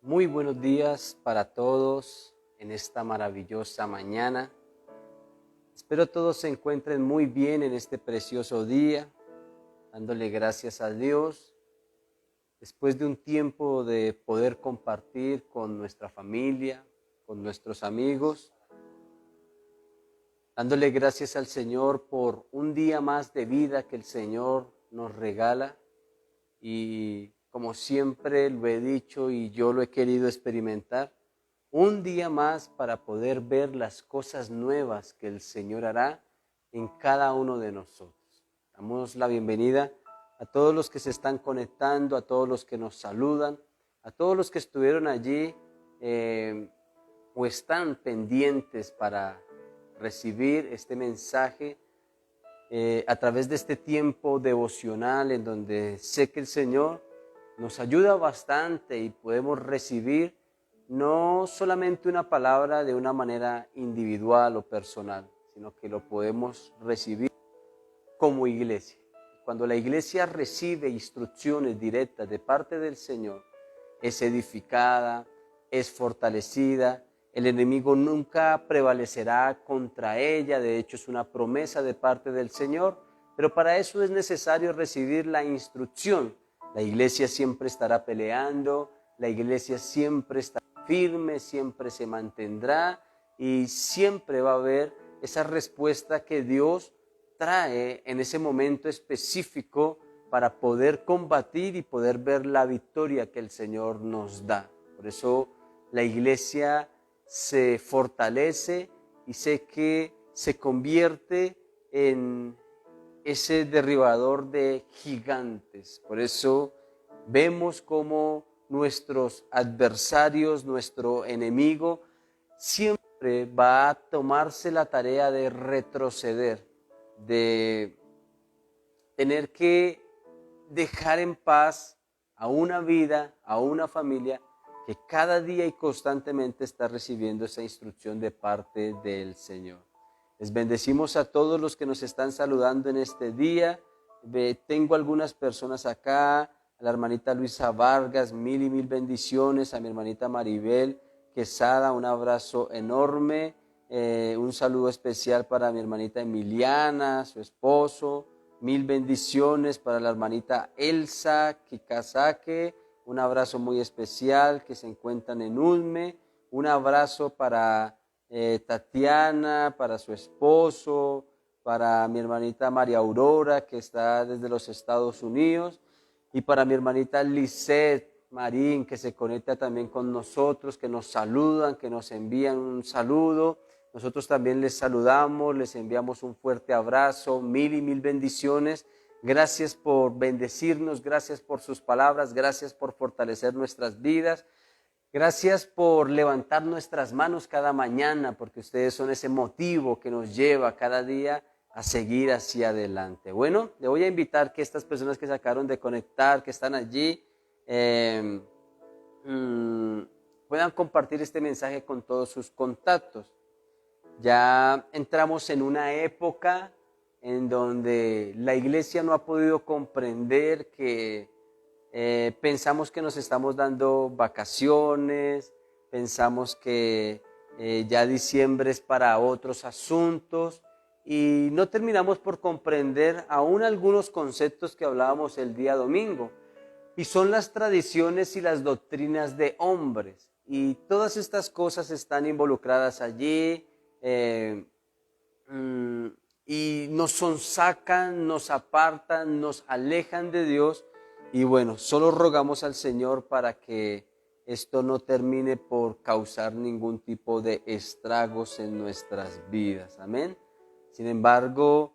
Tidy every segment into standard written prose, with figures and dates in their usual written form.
Muy buenos días para todos en esta maravillosa mañana. Espero todos se encuentren muy bien en este precioso día, dándole gracias a Dios. Después de un tiempo de poder compartir con nuestra familia, con nuestros amigos, dándole gracias al Señor por un día más de vida que el Señor nos regala. Y como siempre lo he dicho y yo lo he querido experimentar, un día más para poder ver las cosas nuevas que el Señor hará en cada uno de nosotros. Damos la bienvenida a todos los que se están conectando, a todos los que nos saludan, a todos los que estuvieron allí o están pendientes para recibir este mensaje a través de este tiempo devocional en donde sé que el Señor nos ayuda bastante y podemos recibir no solamente una palabra de una manera individual o personal, sino que lo podemos recibir como iglesia. Cuando la iglesia recibe instrucciones directas de parte del Señor, es edificada, es fortalecida. El enemigo nunca prevalecerá contra ella, de hecho es una promesa de parte del Señor, pero para eso es necesario recibir la instrucción. La iglesia siempre estará peleando, la iglesia siempre estará firme, siempre se mantendrá y siempre va a haber esa respuesta que Dios trae en ese momento específico para poder combatir y poder ver la victoria que el Señor nos da. Por eso la iglesia se fortalece y sé que se convierte en ese derribador de gigantes. Por eso vemos cómo nuestros adversarios, nuestro enemigo, siempre va a tomarse la tarea de retroceder, de tener que dejar en paz a una vida, a una familia que cada día y constantemente está recibiendo esa instrucción de parte del Señor. Les bendecimos a todos los que nos están saludando en este día. Tengo algunas personas acá, a la hermanita Luisa Vargas, mil y mil bendiciones, a mi hermanita Maribel Quesada, un abrazo enorme, un saludo especial para mi hermanita Emiliana, su esposo, mil bendiciones para la hermanita Elsa Kikasake, un abrazo muy especial que se encuentran en Ulme, un abrazo para Tatiana, para su esposo, para mi hermanita María Aurora que está desde los Estados Unidos y para mi hermanita Lisette Marín que se conecta también con nosotros, que nos saludan, que nos envían un saludo. Nosotros también les saludamos, les enviamos un fuerte abrazo, mil y mil bendiciones. Gracias por bendecirnos, gracias por sus palabras, gracias por fortalecer nuestras vidas. Gracias por levantar nuestras manos cada mañana, porque ustedes son ese motivo que nos lleva cada día a seguir hacia adelante. Bueno, le voy a invitar que estas personas que se acabaron de conectar, que están allí, puedan compartir este mensaje con todos sus contactos. Ya entramos en una época en donde la iglesia no ha podido comprender que pensamos que nos estamos dando vacaciones, pensamos que ya diciembre es para otros asuntos y no terminamos por comprender aún algunos conceptos que hablábamos el día domingo. Y son las tradiciones y las doctrinas de hombres. Y todas estas cosas están involucradas allí y nos sonsacan, nos apartan, nos alejan de Dios. Y bueno, solo rogamos al Señor para que esto no termine por causar ningún tipo de estragos en nuestras vidas. Amén. Sin embargo,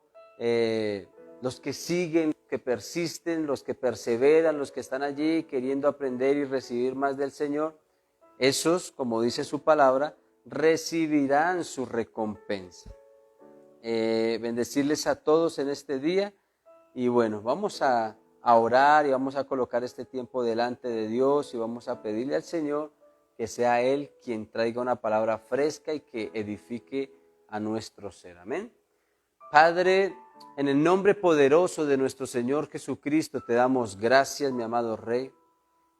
los que siguen, que persisten, los que perseveran, los que están allí queriendo aprender y recibir más del Señor, esos, como dice su palabra, recibirán su recompensa. Bendecirles a todos en este día y bueno, vamos a orar y vamos a colocar este tiempo delante de Dios y vamos a pedirle al Señor que sea Él quien traiga una palabra fresca y que edifique a nuestro ser. Amén. Padre, en el nombre poderoso de nuestro Señor Jesucristo te damos gracias, mi amado Rey.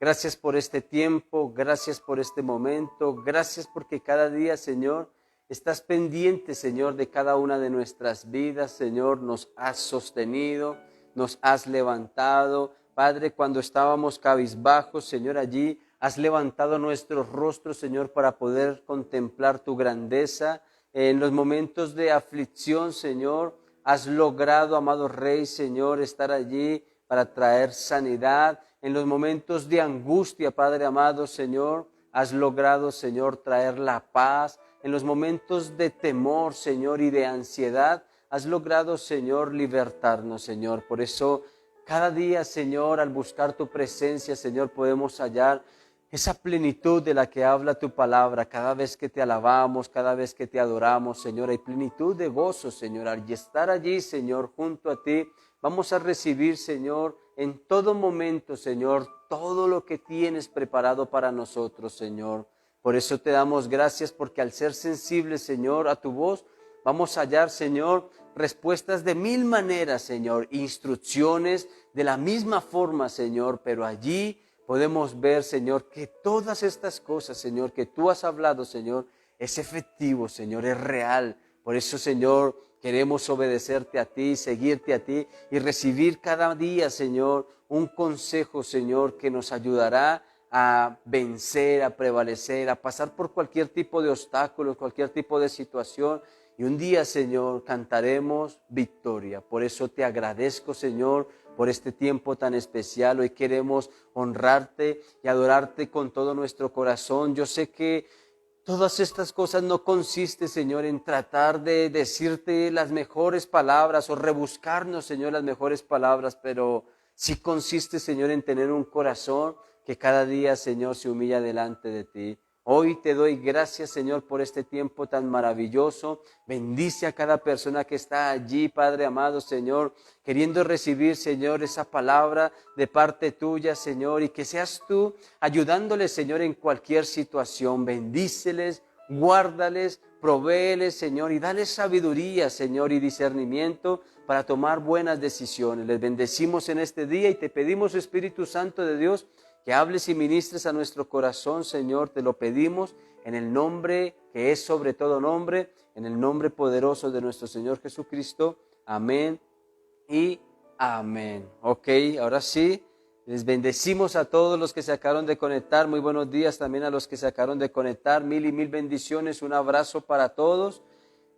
Gracias por este tiempo, gracias por este momento, gracias porque cada día, Señor, estás pendiente, Señor, de cada una de nuestras vidas, Señor, nos has sostenido, nos has levantado. Padre, cuando estábamos cabizbajos, Señor, allí has levantado nuestros rostros, Señor, para poder contemplar tu grandeza. En los momentos de aflicción, Señor, has logrado, amado Rey, Señor, estar allí para traer sanidad. En los momentos de angustia, Padre amado, Señor, has logrado, Señor, traer la paz. En los momentos de temor, Señor, y de ansiedad, has logrado, Señor, libertarnos, Señor. Por eso, cada día, Señor, al buscar tu presencia, Señor, podemos hallar esa plenitud de la que habla tu palabra. Cada vez que te alabamos, cada vez que te adoramos, Señor, hay plenitud de gozo, Señor. Al estar allí, Señor, junto a ti, vamos a recibir, Señor, en todo momento, Señor, todo lo que tienes preparado para nosotros, Señor. Por eso te damos gracias, porque al ser sensibles, Señor, a tu voz, vamos a hallar, Señor, respuestas de mil maneras, Señor, instrucciones de la misma forma, Señor, pero allí podemos ver, Señor, que todas estas cosas, Señor, que tú has hablado, Señor, es efectivo, Señor, es real. Por eso, Señor, queremos obedecerte a ti, seguirte a ti y recibir cada día, Señor, un consejo, Señor, que nos ayudará a vencer, a prevalecer, a pasar por cualquier tipo de obstáculo, cualquier tipo de situación. Y un día, Señor, cantaremos victoria. Por eso te agradezco, Señor, por este tiempo tan especial. Hoy queremos honrarte y adorarte con todo nuestro corazón. Yo sé que todas estas cosas no consiste, Señor, en tratar de decirte las mejores palabras o rebuscarnos, Señor, las mejores palabras, pero sí consiste, Señor, en tener un corazón que cada día, Señor, se humilla delante de ti. Hoy te doy gracias, Señor, por este tiempo tan maravilloso. Bendice a cada persona que está allí, Padre amado, Señor, queriendo recibir, Señor, esa palabra de parte tuya, Señor, y que seas tú ayudándoles, Señor, en cualquier situación. Bendíceles, guárdales, provéeles, Señor, y dales sabiduría, Señor, y discernimiento para tomar buenas decisiones. Les bendecimos en este día y te pedimos, Espíritu Santo de Dios, que hables y ministres a nuestro corazón, Señor. Te lo pedimos en el nombre que es sobre todo nombre, en el nombre poderoso de nuestro Señor Jesucristo. Amén y amén. Ok, ahora sí, les bendecimos a todos los que se acabaron de conectar. Muy buenos días también a los que se acabaron de conectar. Mil y mil bendiciones, un abrazo para todos.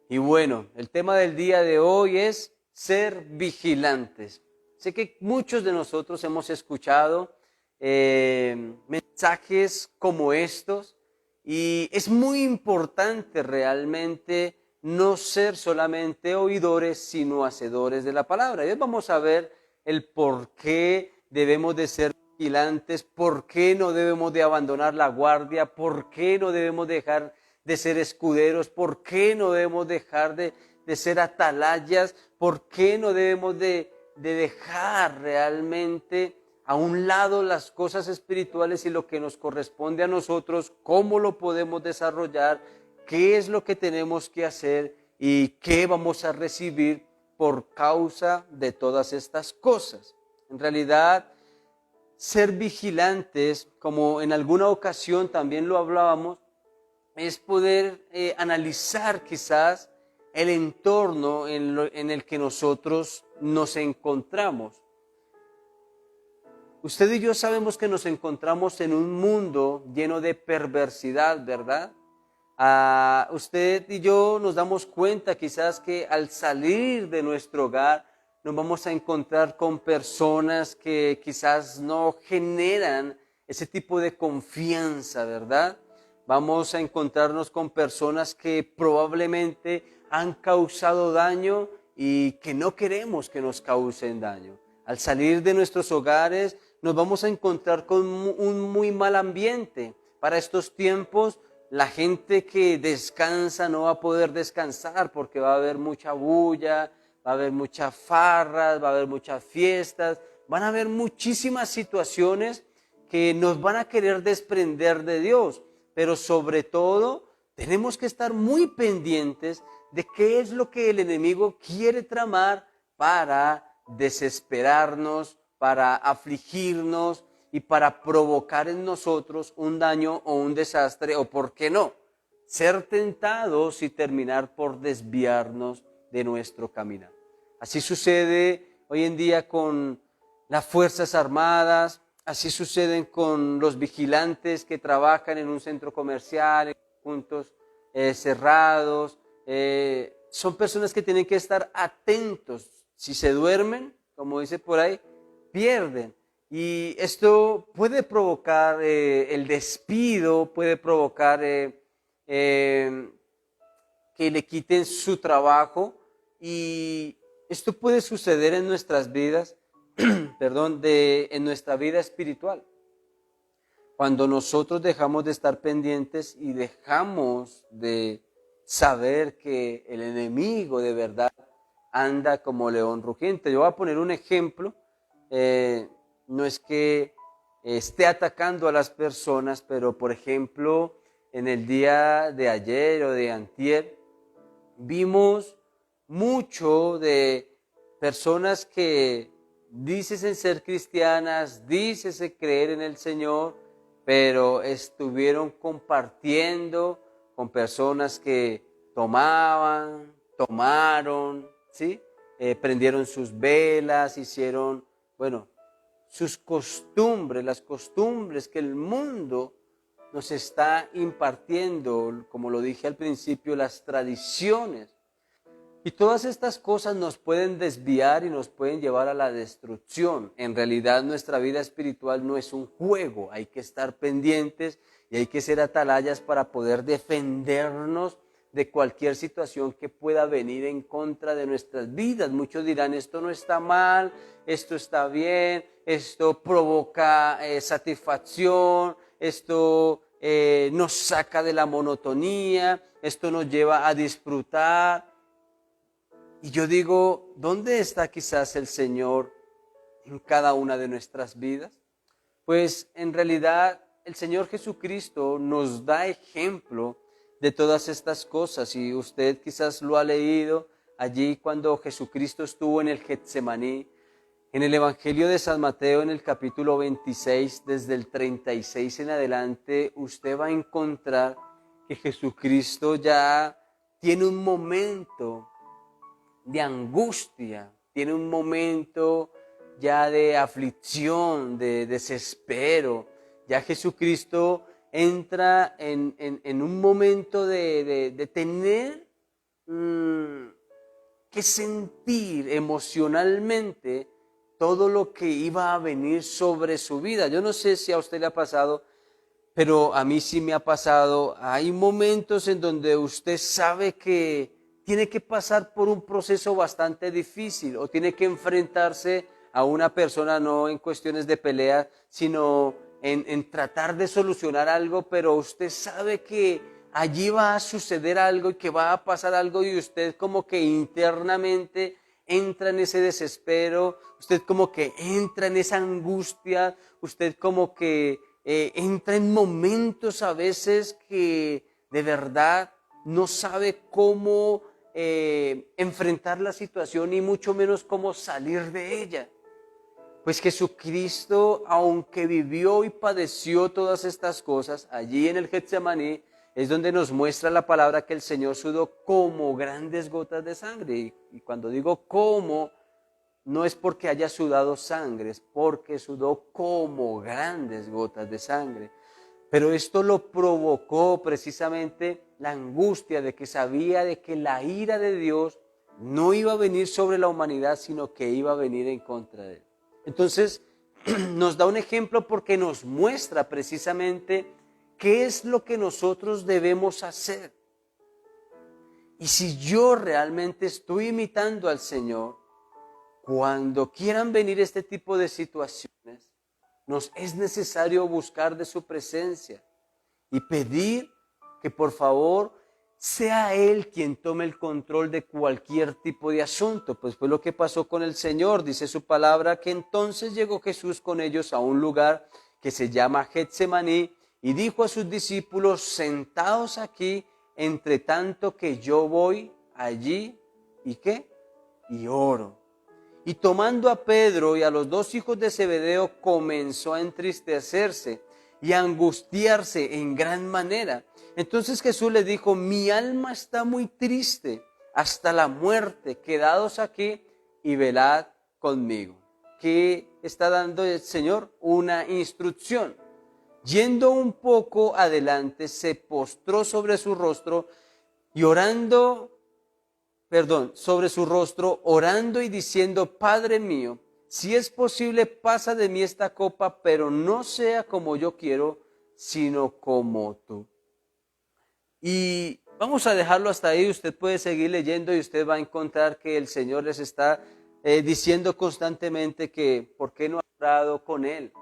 Y bueno, el tema del día de hoy es ser vigilantes. Sé que muchos de nosotros hemos escuchado mensajes como estos, y es muy importante realmente no ser solamente oidores, sino hacedores de la palabra. Y hoy vamos a ver el por qué debemos de ser vigilantes, por qué no debemos de abandonar la guardia, por qué no debemos dejar de ser escuderos, por qué no debemos dejar de ser atalayas, por qué no debemos de dejar realmente a un lado las cosas espirituales y lo que nos corresponde a nosotros, cómo lo podemos desarrollar, qué es lo que tenemos que hacer y qué vamos a recibir por causa de todas estas cosas. En realidad, ser vigilantes, como en alguna ocasión también lo hablábamos, es poder analizar quizás el entorno en el que nosotros nos encontramos. Usted y yo sabemos que nos encontramos en un mundo lleno de perversidad, ¿verdad? Usted y yo nos damos cuenta quizás que al salir de nuestro hogar nos vamos a encontrar con personas que quizás no generan ese tipo de confianza, ¿verdad? Vamos a encontrarnos con personas que probablemente han causado daño y que no queremos que nos causen daño. Al salir de nuestros hogares nos vamos a encontrar con un muy mal ambiente. Para estos tiempos, la gente que descansa no va a poder descansar porque va a haber mucha bulla, va a haber muchas farras, va a haber muchas fiestas, van a haber muchísimas situaciones que nos van a querer desprender de Dios. Pero sobre todo, tenemos que estar muy pendientes de qué es lo que el enemigo quiere tramar para desesperarnos, para afligirnos y para provocar en nosotros un daño o un desastre, o por qué no, ser tentados y terminar por desviarnos de nuestro caminar. Así sucede hoy en día con las Fuerzas Armadas, así suceden con los vigilantes que trabajan en un centro comercial, en puntos cerrados. Son personas que tienen que estar atentos. Si se duermen, como dice por ahí, pierden. Y esto puede provocar el despido, puede provocar que le quiten su trabajo, y esto puede suceder en nuestras vidas, en nuestra vida espiritual. Cuando nosotros dejamos de estar pendientes y dejamos de saber que el enemigo de verdad anda como león rugiente. Yo voy a poner un ejemplo, no es que esté atacando a las personas, pero por ejemplo, en el día de ayer o de antier, vimos mucho de personas que dicen ser cristianas, dicen creer en el Señor, pero estuvieron compartiendo con personas que tomaron, ¿sí? Prendieron sus velas, hicieron, sus costumbres, las costumbres que el mundo nos está impartiendo, como lo dije al principio, las tradiciones. Y todas estas cosas nos pueden desviar y nos pueden llevar a la destrucción. En realidad nuestra vida espiritual no es un juego, hay que estar pendientes y hay que ser atalayas para poder defendernos de cualquier situación que pueda venir en contra de nuestras vidas. Muchos dirán, esto no está mal, esto está bien, esto provoca satisfacción, esto nos saca de la monotonía, esto nos lleva a disfrutar. Y yo digo, ¿dónde está quizás el Señor en cada una de nuestras vidas? Pues en realidad el Señor Jesucristo nos da ejemplo de todas estas cosas, y usted quizás lo ha leído allí cuando Jesucristo estuvo en el Getsemaní. En el Evangelio de San Mateo, en el capítulo 26, desde el 36 en adelante, usted va a encontrar que Jesucristo ya tiene un momento de angustia, tiene un momento ya de aflicción, de desespero. Ya Jesucristo entra en un momento de tener que sentir emocionalmente todo lo que iba a venir sobre su vida. Yo no sé si a usted le ha pasado, pero a mí sí me ha pasado. Hay momentos en donde usted sabe que tiene que pasar por un proceso bastante difícil, o tiene que enfrentarse a una persona, no en cuestiones de pelea, sino en tratar de solucionar algo, pero usted sabe que allí va a suceder algo y que va a pasar algo, y usted como que internamente entra en ese desespero, usted como que entra en esa angustia, usted como que entra en momentos a veces que de verdad no sabe cómo enfrentar la situación, y mucho menos cómo salir de ella. Pues Jesucristo, aunque vivió y padeció todas estas cosas, allí en el Getsemaní es donde nos muestra la palabra que el Señor sudó como grandes gotas de sangre. Y cuando digo como, no es porque haya sudado sangre, es porque sudó como grandes gotas de sangre. Pero esto lo provocó precisamente la angustia de que sabía de que la ira de Dios no iba a venir sobre la humanidad, sino que iba a venir en contra de él. Entonces, nos da un ejemplo porque nos muestra precisamente qué es lo que nosotros debemos hacer. Y si yo realmente estoy imitando al Señor, cuando quieran venir este tipo de situaciones, nos es necesario buscar de su presencia y pedir que por favor sea Él quien tome el control de cualquier tipo de asunto. Pues fue lo que pasó con el Señor. Dice su palabra que entonces llegó Jesús con ellos a un lugar que se llama Getsemaní, y dijo a sus discípulos: sentaos aquí, entre tanto que yo voy allí, ¿y qué? Y oro. Y tomando a Pedro y a los dos hijos de Zebedeo, comenzó a entristecerse y a angustiarse en gran manera. Entonces Jesús le dijo: mi alma está muy triste hasta la muerte, quedaos aquí y velad conmigo. ¿Qué está dando el Señor? Una instrucción. Yendo un poco adelante, se postró sobre su rostro y sobre su rostro, orando y diciendo: Padre mío, si es posible, pasa de mí esta copa, pero no sea como yo quiero, sino como tú. Y vamos a dejarlo hasta ahí. Usted puede seguir leyendo y usted va a encontrar que el Señor les está diciendo constantemente que por qué no ha orado con Él.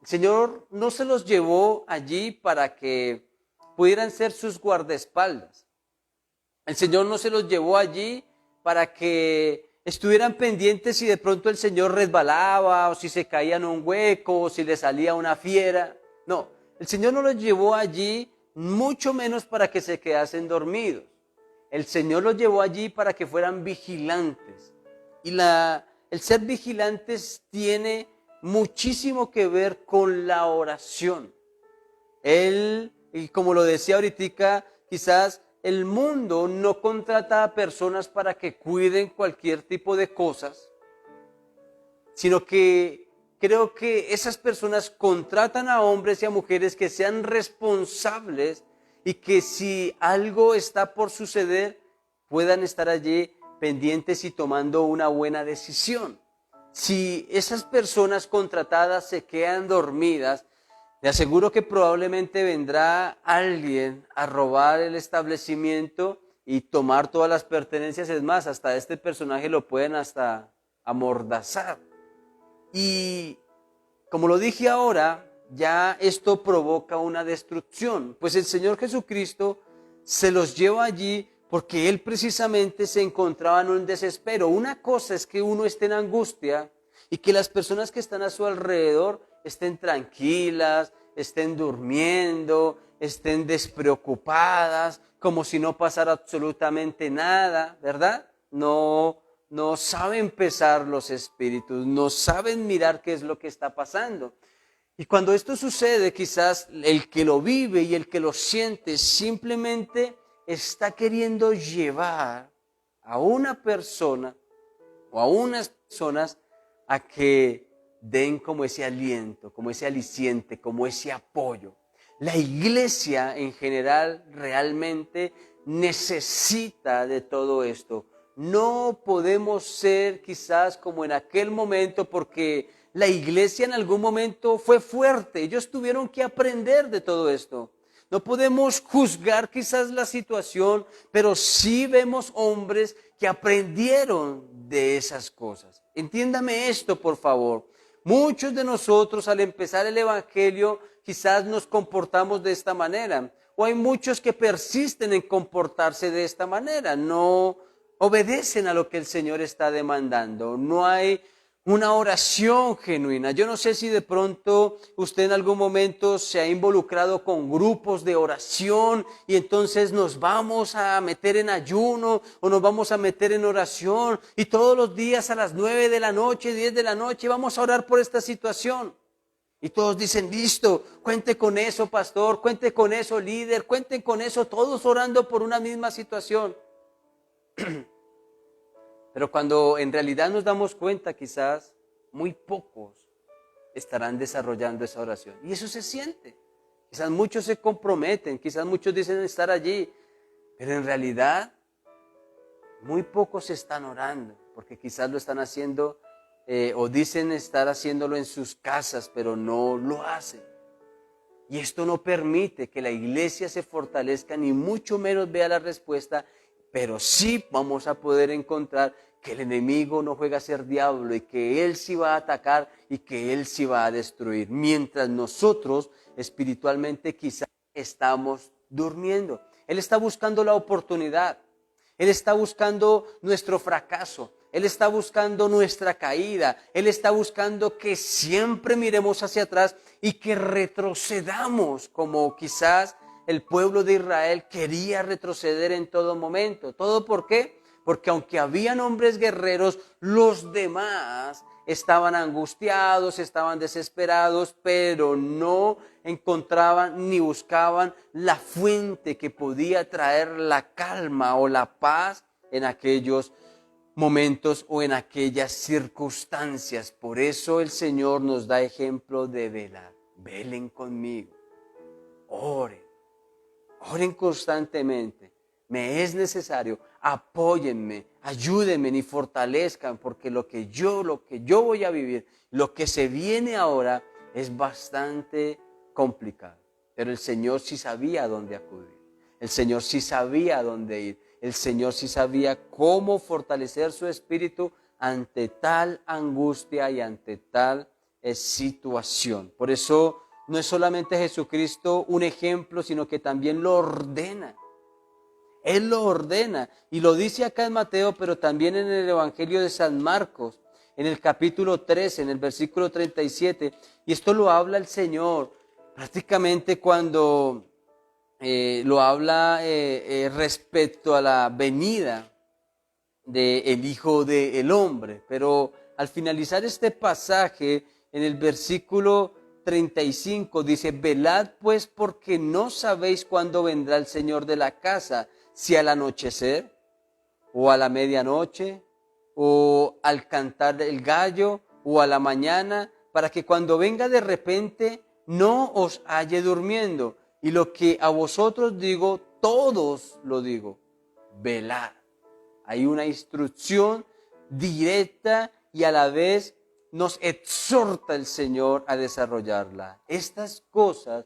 El Señor no se los llevó allí para que pudieran ser sus guardaespaldas. El Señor no se los llevó allí para que estuvieran pendientes si de pronto el Señor resbalaba, o si se caía en un hueco, o si le salía una fiera. No, el Señor no los llevó allí, mucho menos para que se quedasen dormidos. El Señor los llevó allí para que fueran vigilantes. Y el ser vigilantes tiene muchísimo que ver con la oración. Y como lo decía ahorita, quizás el mundo no contrata a personas para que cuiden cualquier tipo de cosas, sino que creo que esas personas contratan a hombres y a mujeres que sean responsables y que si algo está por suceder, puedan estar allí pendientes y tomando una buena decisión. Si esas personas contratadas se quedan dormidas, le aseguro que probablemente vendrá alguien a robar el establecimiento y tomar todas las pertenencias. Es más, hasta este personaje lo pueden hasta amordazar. Y como lo dije ahora, ya esto provoca una destrucción. Pues el Señor Jesucristo se los lleva allí porque Él precisamente se encontraba en un desespero. Una cosa es que uno esté en angustia y que las personas que están a su alrededor estén tranquilas, estén durmiendo, estén despreocupadas, como si no pasara absolutamente nada, ¿verdad? No saben pesar los espíritus, no saben mirar qué es lo que está pasando. Y cuando esto sucede, quizás el que lo vive y el que lo siente simplemente está queriendo llevar a una persona o a unas personas a que den como ese aliento, como ese aliciente, como ese apoyo. La iglesia en general realmente necesita de todo esto. No podemos ser quizás como en aquel momento, porque la iglesia en algún momento fue fuerte. Ellos tuvieron que aprender de todo esto. No podemos juzgar quizás la situación, pero sí vemos hombres que aprendieron de esas cosas. Entiéndame esto, por favor. Muchos de nosotros al empezar el evangelio quizás nos comportamos de esta manera. O hay muchos que persisten en comportarse de esta manera. No obedecen a lo que el Señor está demandando. No hay una oración genuina. Yo no sé si de pronto usted en algún momento se ha involucrado con grupos de oración y entonces nos vamos a meter en ayuno o nos vamos a meter en oración y todos los días a las 9 de la noche, 10 de la noche vamos a orar por esta situación. Y todos dicen: listo, cuente con eso, pastor, cuente con eso, líder, cuenten con eso, todos orando por una misma situación. Pero cuando en realidad nos damos cuenta, quizás muy pocos estarán desarrollando esa oración. Y eso se siente. Quizás muchos se comprometen, quizás muchos dicen estar allí, pero en realidad muy pocos están orando, porque quizás lo están haciendo o dicen estar haciéndolo en sus casas, pero no lo hacen. Y esto no permite que la iglesia se fortalezca, ni mucho menos vea la respuesta, pero sí vamos a poder encontrar que el enemigo no juega a ser diablo y que él sí va a atacar y que él sí va a destruir. Mientras nosotros espiritualmente quizás estamos durmiendo. Él está buscando la oportunidad. Él está buscando nuestro fracaso. Él está buscando nuestra caída. Él está buscando que siempre miremos hacia atrás y que retrocedamos como quizás el pueblo de Israel quería retroceder en todo momento. ¿Todo por qué? porque aunque habían hombres guerreros, los demás estaban angustiados, estaban desesperados, pero no encontraban ni buscaban la fuente que podía traer la calma o la paz en aquellos momentos o en aquellas circunstancias. Por eso el Señor nos da ejemplo de velar. Velen conmigo, oren, oren constantemente. Me es necesario, apóyenme, ayúdenme y fortalezcan, porque lo que yo voy a vivir, lo que se viene ahora es bastante complicado. Pero el Señor sí sabía a dónde acudir, el Señor sí sabía a dónde ir, el Señor sí sabía cómo fortalecer su espíritu ante tal angustia y ante tal situación. Por eso no es solamente Jesucristo un ejemplo, sino que también lo ordena. Él lo ordena y lo dice acá en Mateo, pero también en el Evangelio de San Marcos, en el capítulo 13, en el versículo 37. Y esto lo habla el Señor prácticamente cuando lo habla respecto a la venida del Hijo del Hombre. Pero al finalizar este pasaje, en el versículo 35 dice: velad pues, porque no sabéis cuándo vendrá el Señor de la casa, si al anochecer, o a la medianoche, o al cantar el gallo, o a la mañana, para que cuando venga de repente no os halle durmiendo. Y lo que a vosotros digo, todos lo digo, velad. Hay una instrucción directa y a la vez nos exhorta el Señor a desarrollarla. Estas cosas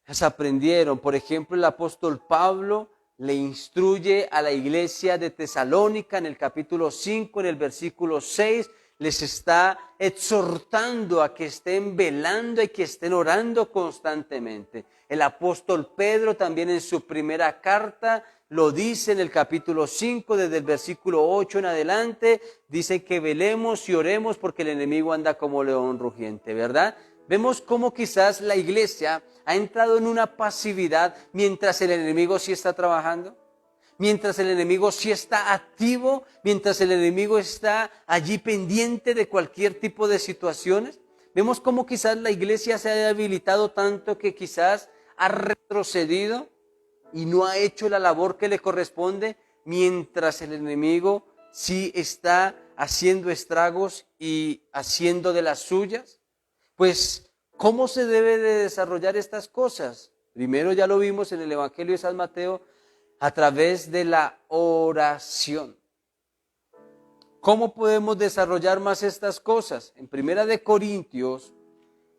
las aprendieron. Por ejemplo, el apóstol Pablo le instruye a la iglesia de Tesalónica en el capítulo 5, en el versículo 6, les está exhortando a que estén velando y que estén orando constantemente. El apóstol Pedro también en su primera carta lo dice en el capítulo 5, desde el versículo 8 en adelante, dice que velemos y oremos porque el enemigo anda como león rugiente, ¿verdad? Vemos cómo quizás la iglesia ha entrado en una pasividad mientras el enemigo sí está trabajando, mientras el enemigo sí está activo, mientras el enemigo está allí pendiente de cualquier tipo de situaciones. Vemos cómo quizás la iglesia se ha debilitado tanto que quizás ha retrocedido y no ha hecho la labor que le corresponde, mientras el enemigo sí está haciendo estragos y haciendo de las suyas. Pues, ¿cómo se debe de desarrollar estas cosas? Primero ya lo vimos en el Evangelio de San Mateo, a través de la oración. ¿Cómo podemos desarrollar más estas cosas? En Primera de Corintios,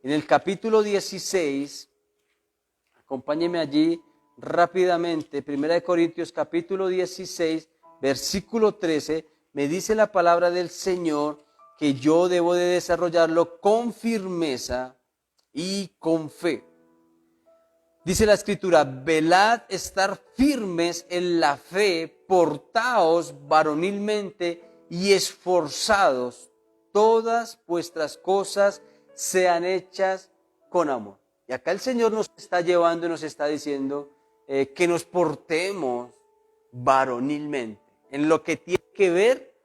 en el capítulo 16, acompáñeme allí rápidamente, Primera de Corintios capítulo 16, versículo 13, me dice la palabra del Señor que yo debo de desarrollarlo con firmeza y con fe. Dice la Escritura: velad, estar firmes en la fe, portaos varonilmente y esforzados, todas vuestras cosas sean hechas con amor. Y acá el Señor nos está llevando y nos está diciendo que nos portemos varonilmente, en lo que tiene que ver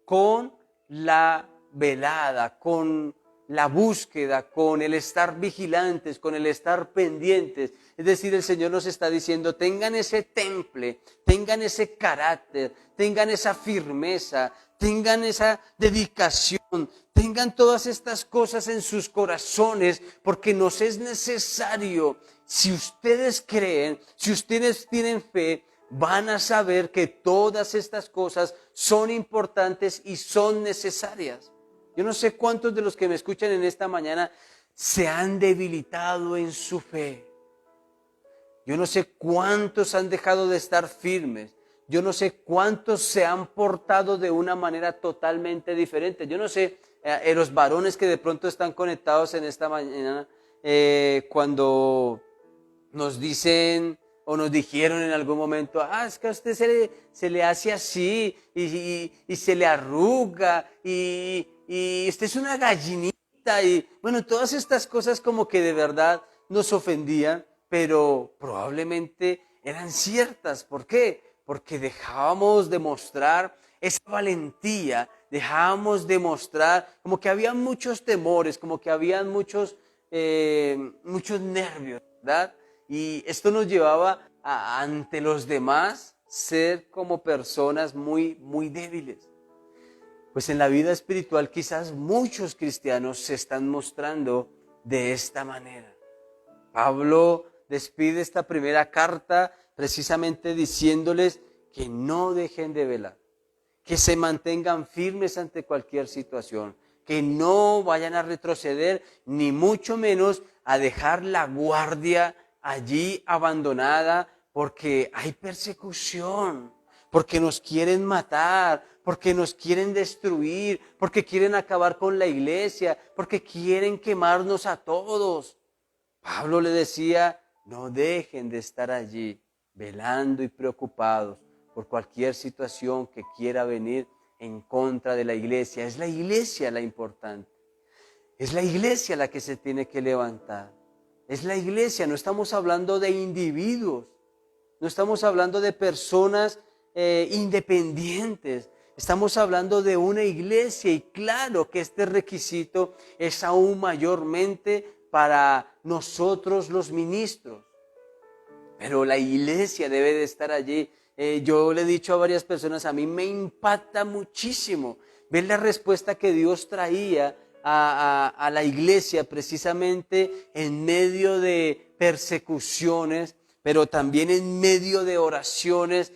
con la velada, con la búsqueda, con el estar vigilantes, con el estar pendientes. Es decir, el Señor nos está diciendo: tengan ese temple, tengan ese carácter, tengan esa firmeza, tengan esa dedicación, tengan todas estas cosas en sus corazones, porque nos es necesario. Si ustedes creen, si ustedes tienen fe, van a saber que todas estas cosas son importantes y son necesarias. Yo no sé cuántos de los que me escuchan en esta mañana se han debilitado en su fe. Yo no sé cuántos han dejado de estar firmes. Yo no sé cuántos se han portado de una manera totalmente diferente. Yo no sé, los varones que de pronto están conectados en esta mañana, cuando nos dicen o nos dijeron en algún momento: es que a usted se le hace así y se le arruga y usted es una gallinita, y bueno, todas estas cosas como que de verdad nos ofendían, pero probablemente eran ciertas. ¿Por qué? Porque dejábamos de mostrar esa valentía, dejábamos de mostrar, como que había muchos temores, como que habían muchos nervios, ¿verdad? Y esto nos llevaba ante los demás ser como personas muy, muy débiles. Pues en la vida espiritual quizás muchos cristianos se están mostrando de esta manera. Pablo despide esta primera carta precisamente diciéndoles que no dejen de velar, que se mantengan firmes ante cualquier situación, que no vayan a retroceder, ni mucho menos a dejar la guardia allí abandonada, porque hay persecución, porque nos quieren matar, porque nos quieren destruir, porque quieren acabar con la iglesia, porque quieren quemarnos a todos. Pablo le decía, no dejen de estar allí, velando y preocupados por cualquier situación que quiera venir en contra de la iglesia. Es la iglesia la importante. Es la iglesia la que se tiene que levantar. Es la iglesia, no estamos hablando de individuos, no estamos hablando de personas independientes. Estamos hablando de una iglesia y claro que este requisito es aún mayormente para nosotros los ministros. Pero la iglesia debe de estar allí. Yo le he dicho a varias personas, a mí me impacta muchísimo ver la respuesta que Dios traía a la iglesia precisamente en medio de persecuciones, pero también en medio de oraciones.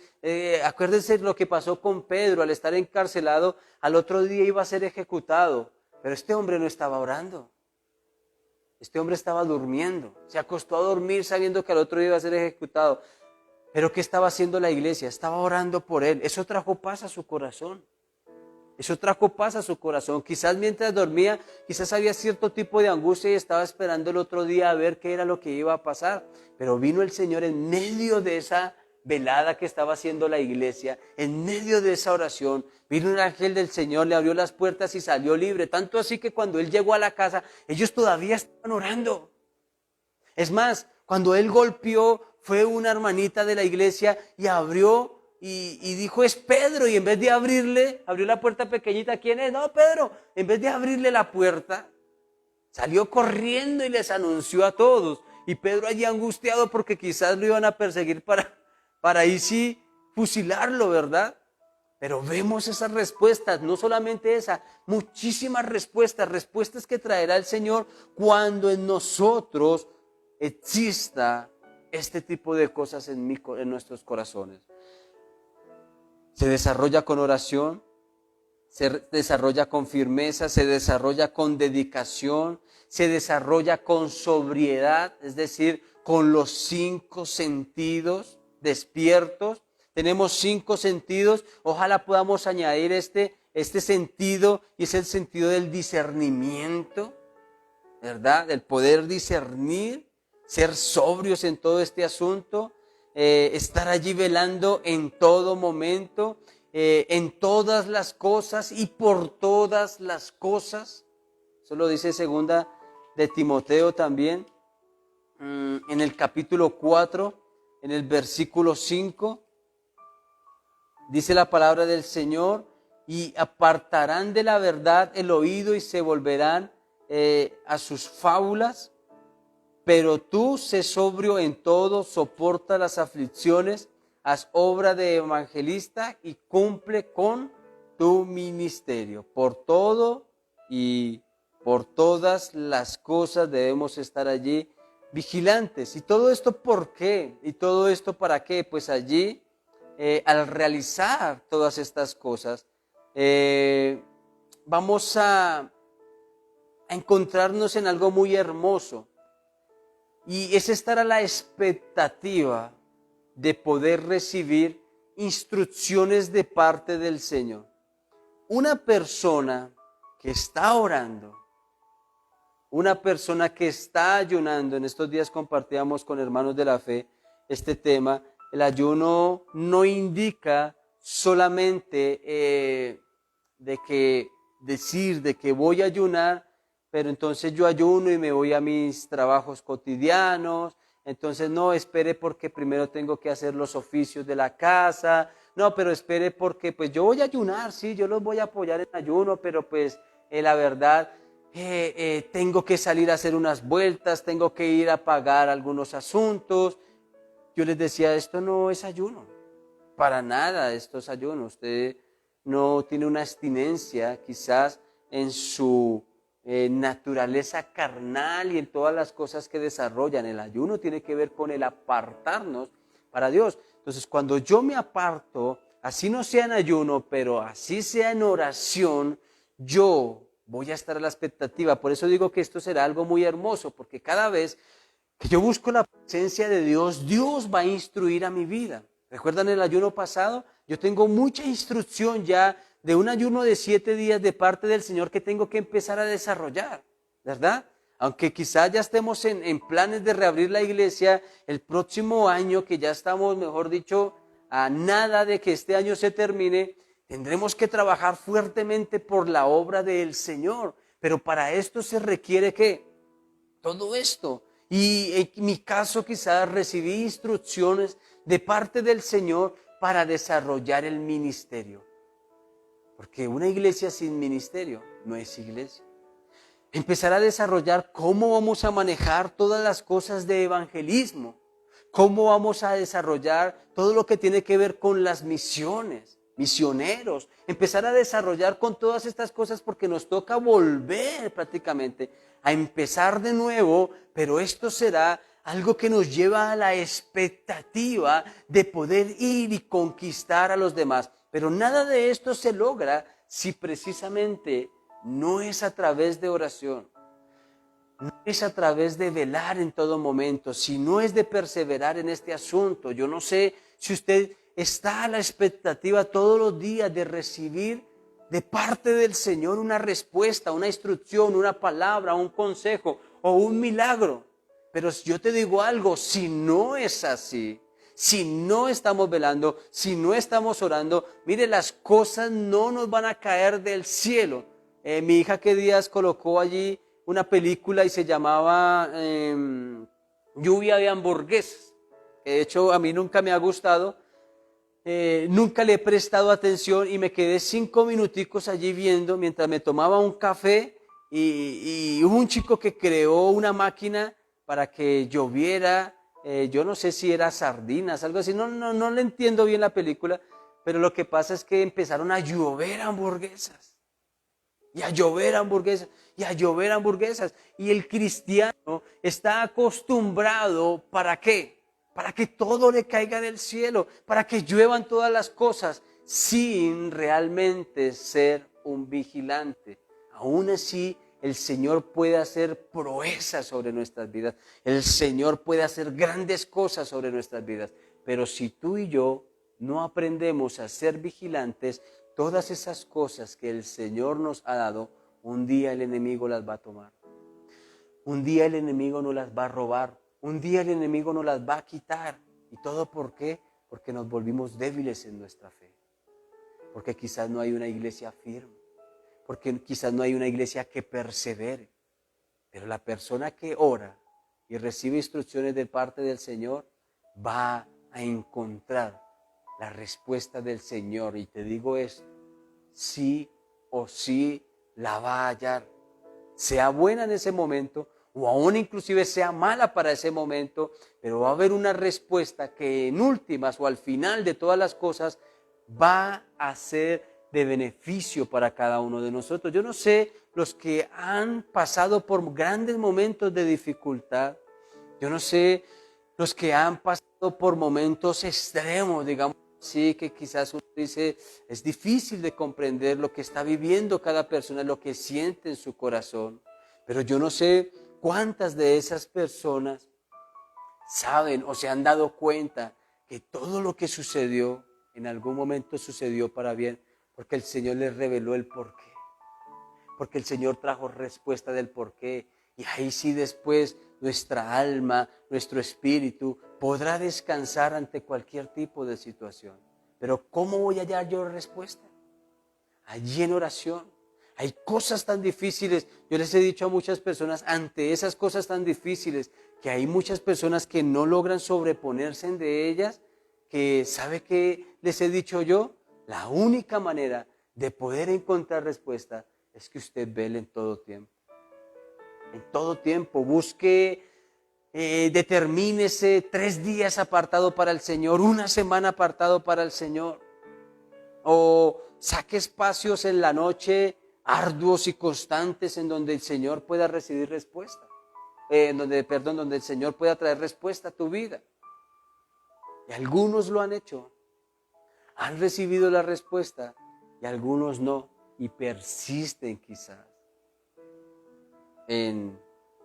Acuérdense lo que pasó con Pedro al estar encarcelado, al otro día iba a ser ejecutado, pero este hombre no estaba orando. Este hombre estaba durmiendo, se acostó a dormir sabiendo que al otro día iba a ser ejecutado. Pero ¿qué estaba haciendo la iglesia? Estaba orando por él. Eso trajo paz a su corazón. Eso trajo paz a su corazón. Quizás mientras dormía, quizás había cierto tipo de angustia y estaba esperando el otro día a ver qué era lo que iba a pasar. Pero vino el Señor en medio de esa velada que estaba haciendo la iglesia, en medio de esa oración, vino un ángel del Señor, le abrió las puertas y salió libre. Tanto así que cuando él llegó a la casa, ellos todavía estaban orando. Es más, cuando él golpeó, fue una hermanita de la iglesia y abrió y dijo, es Pedro. Y en vez de abrirle, abrió la puerta pequeñita. ¿Quién es? No, Pedro. En vez de abrirle la puerta, salió corriendo y les anunció a todos. Y Pedro allí angustiado porque quizás lo iban a perseguir para ahí sí fusilarlo, ¿verdad? Pero vemos esas respuestas, no solamente esa, muchísimas respuestas que traerá el Señor cuando en nosotros exista este tipo de cosas en nuestros corazones. Se desarrolla con oración, se desarrolla con firmeza, se desarrolla con dedicación, se desarrolla con sobriedad, es decir, con los 5 sentidos despiertos. Tenemos 5 sentidos, ojalá podamos añadir este sentido, y es el sentido del discernimiento, ¿verdad? Del poder discernir, ser sobrios en todo este asunto, estar allí velando en todo momento, en todas las cosas y por todas las cosas. Eso lo dice segunda de Timoteo también, en el capítulo 4, en el versículo 5, dice la palabra del Señor, y apartarán de la verdad el oído y se volverán a sus fábulas. Pero tú sé sobrio en todo, soporta las aflicciones, haz obra de evangelista y cumple con tu ministerio. Por todo y por todas las cosas debemos estar allí vigilantes. ¿Y todo esto por qué? ¿Y todo esto para qué? Pues allí, al realizar todas estas cosas, vamos a encontrarnos en algo muy hermoso. Y es estar a la expectativa de poder recibir instrucciones de parte del Señor. Una persona que está orando, una persona que está ayunando, en estos días compartíamos con hermanos de la fe este tema, el ayuno no indica solamente de que voy a ayunar, pero entonces yo ayuno y me voy a mis trabajos cotidianos. Entonces no espere porque primero tengo que hacer los oficios de la casa, no, pero espere porque pues yo voy a ayunar, sí, yo los voy a apoyar en ayuno, pero pues la verdad tengo que salir a hacer unas vueltas, tengo que ir a pagar algunos asuntos. Yo les decía, esto no es ayuno, para nada esto es ayuno. Usted no tiene una abstinencia quizás en su naturaleza carnal y en todas las cosas que desarrollan. El ayuno tiene que ver con el apartarnos para Dios. Entonces, cuando yo me aparto, así no sea en ayuno, pero así sea en oración, yo voy a estar a la expectativa. Por eso digo que esto será algo muy hermoso, porque cada vez que yo busco la presencia de Dios, Dios va a instruir a mi vida. ¿Recuerdan el ayuno pasado? Yo tengo mucha instrucción ya de un ayuno de 7 días de parte del Señor que tengo que empezar a desarrollar, ¿verdad? Aunque quizás ya estemos en planes de reabrir la iglesia el próximo año, que ya estamos, mejor dicho, a nada de que este año se termine, tendremos que trabajar fuertemente por la obra del Señor. Pero para esto se requiere ¿qué? Todo esto. Y en mi caso quizás recibí instrucciones de parte del Señor para desarrollar el ministerio. Porque una iglesia sin ministerio no es iglesia. Empezar a desarrollar cómo vamos a manejar todas las cosas de evangelismo. Cómo vamos a desarrollar todo lo que tiene que ver con las misiones, misioneros. Empezar a desarrollar con todas estas cosas porque nos toca volver prácticamente a empezar de nuevo, pero esto será algo que nos lleva a la expectativa de poder ir y conquistar a los demás. Pero nada de esto se logra si precisamente no es a través de oración, no es a través de velar en todo momento, si no es de perseverar en este asunto. Yo no sé si usted está a la expectativa todos los días de recibir de parte del Señor una respuesta, una instrucción, una palabra, un consejo o un milagro. Pero yo te digo algo, si no es así, si no estamos velando, si no estamos orando, mire, las cosas no nos van a caer del cielo. Mi hija que días colocó allí una película y se llamaba Lluvia de hamburguesas. De hecho, a mí nunca me ha gustado. Nunca le he prestado atención y me quedé 5 minuticos allí viendo mientras me tomaba un café y hubo un chico que creó una máquina para que lloviera, yo no sé si era sardinas, algo así, no le entiendo bien la película, pero lo que pasa es que empezaron a llover hamburguesas, y a llover hamburguesas, y a llover hamburguesas, y el cristiano está acostumbrado, ¿para qué? Para que todo le caiga del cielo, para que lluevan todas las cosas, sin realmente ser un vigilante. Aún así, el Señor puede hacer proezas sobre nuestras vidas. El Señor puede hacer grandes cosas sobre nuestras vidas. Pero si tú y yo no aprendemos a ser vigilantes, todas esas cosas que el Señor nos ha dado, un día el enemigo las va a tomar. Un día el enemigo nos las va a robar. Un día el enemigo nos las va a quitar. ¿Y todo por qué? Porque nos volvimos débiles en nuestra fe. Porque quizás no hay una iglesia firme. Porque quizás no hay una iglesia que persevere. Pero la persona que ora y recibe instrucciones de parte del Señor va a encontrar la respuesta del Señor. Y te digo esto, sí o sí la va a hallar. Sea buena en ese momento o aún inclusive sea mala para ese momento, pero va a haber una respuesta que en últimas o al final de todas las cosas va a ser de beneficio para cada uno de nosotros. Yo no sé los que han pasado por grandes momentos de dificultad, yo no sé los que han pasado por momentos extremos, digamos así, que quizás uno dice, es difícil de comprender lo que está viviendo cada persona, lo que siente en su corazón. Pero yo no sé cuántas de esas personas saben o se han dado cuenta que todo lo que sucedió en algún momento sucedió para bien, porque el Señor les reveló el porqué, porque el Señor trajo respuesta del porqué, y ahí sí después nuestra alma, nuestro espíritu podrá descansar ante cualquier tipo de situación. Pero ¿cómo voy a hallar yo respuesta? Allí en oración. Hay cosas tan difíciles, yo les he dicho a muchas personas, ante esas cosas tan difíciles, que hay muchas personas que no logran sobreponerse de ellas, que ¿sabe qué les he dicho yo? La única manera de poder encontrar respuesta es que usted vele en todo tiempo. En todo tiempo, busque, determínese 3 días apartado para el Señor, 1 semana apartado para el Señor. O saque espacios en la noche arduos y constantes en donde el Señor pueda recibir respuesta. Donde el Señor pueda traer respuesta a tu vida. Y algunos lo han hecho. Han recibido la respuesta y algunos no. Y persisten quizás en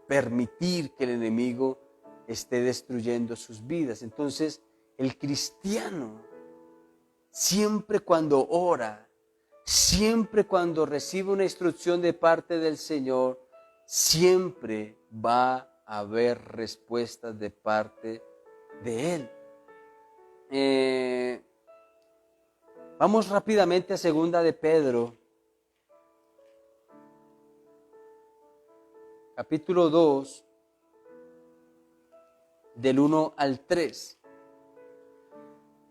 permitir que el enemigo esté destruyendo sus vidas. Entonces, el cristiano, siempre cuando ora, siempre cuando recibe una instrucción de parte del Señor, siempre va a haber respuestas de parte de Él. Vamos rápidamente a 2 de Pedro, capítulo 2, del 1 al 3.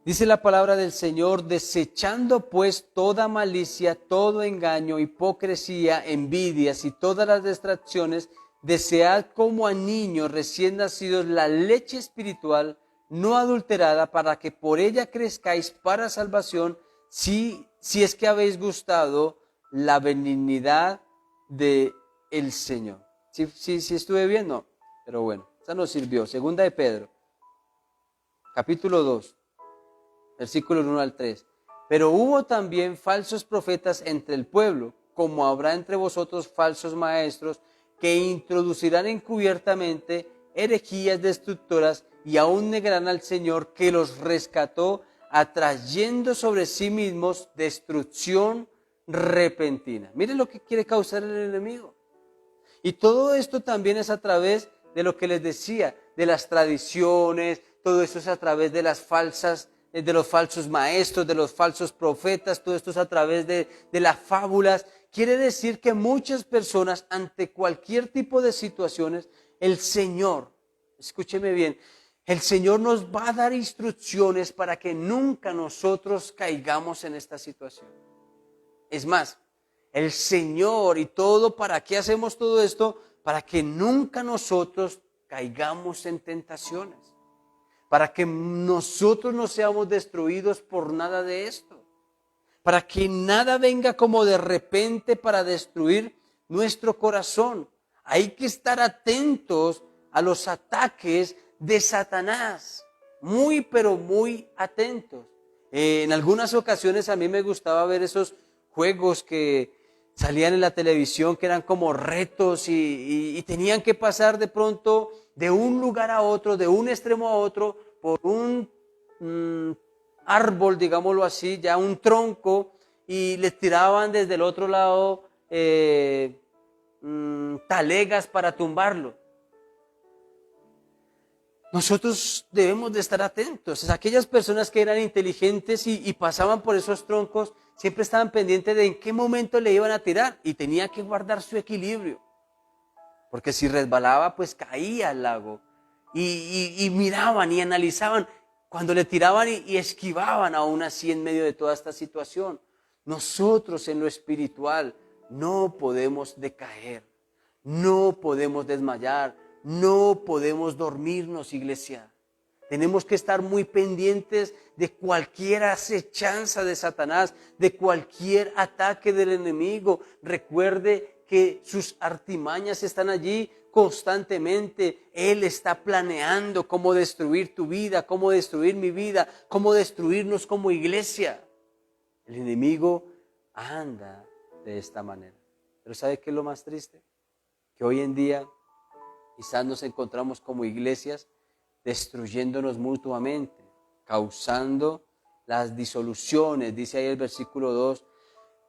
Dice la palabra del Señor: desechando pues toda malicia, todo engaño, hipocresía, envidias y todas las distracciones, desead como a niños recién nacidos la leche espiritual no adulterada, para que por ella crezcáis para salvación, si es que habéis gustado la benignidad de el Señor. Sí, estuve bien, no, pero bueno, esa nos sirvió. 2 de Pedro, capítulo 2, versículos 1 al 3. Pero hubo también falsos profetas entre el pueblo, como habrá entre vosotros falsos maestros, que introducirán encubiertamente herejías destructoras y aún negarán al Señor que los rescató, atrayendo sobre sí mismos destrucción repentina. Miren lo que quiere causar el enemigo. Y todo esto también es a través de lo que les decía, de las tradiciones, todo esto es a través de las falsas, de los falsos maestros, de los falsos profetas, todo esto es a través de las fábulas. Quiere decir que muchas personas, ante cualquier tipo de situaciones, el Señor, escúcheme bien, el Señor nos va a dar instrucciones para que nunca nosotros caigamos en esta situación. Es más, el Señor y todo, ¿para qué hacemos todo esto? Para que nunca nosotros caigamos en tentaciones. Para que nosotros no seamos destruidos por nada de esto. Para que nada venga como de repente para destruir nuestro corazón. Hay que estar atentos a los ataques de Satanás. Muy, pero muy atentos. En algunas ocasiones a mí me gustaba ver esos juegos que salían en la televisión, que eran como retos y tenían que pasar de pronto de un lugar a otro, de un extremo a otro, por un árbol, digámoslo así, ya un tronco, y les tiraban desde el otro lado talegas para tumbarlo. Nosotros debemos de estar atentos. Aquellas personas que eran inteligentes y pasaban por esos troncos, siempre estaban pendientes de en qué momento le iban a tirar y tenía que guardar su equilibrio. Porque si resbalaba, pues caía al lago. Y miraban y analizaban cuando le tiraban y esquivaban aún así en medio de toda esta situación. Nosotros en lo espiritual no podemos decaer, no podemos desmayar, no podemos dormirnos, iglesia. Tenemos que estar muy pendientes de cualquier acechanza de Satanás, de cualquier ataque del enemigo. Recuerde que sus artimañas están allí constantemente. Él está planeando cómo destruir tu vida, cómo destruir mi vida, cómo destruirnos como iglesia. El enemigo anda de esta manera. Pero ¿sabe qué es lo más triste? Que hoy en día quizás nos encontramos como iglesias destruyéndonos mutuamente, causando las disoluciones. Dice ahí el versículo 2,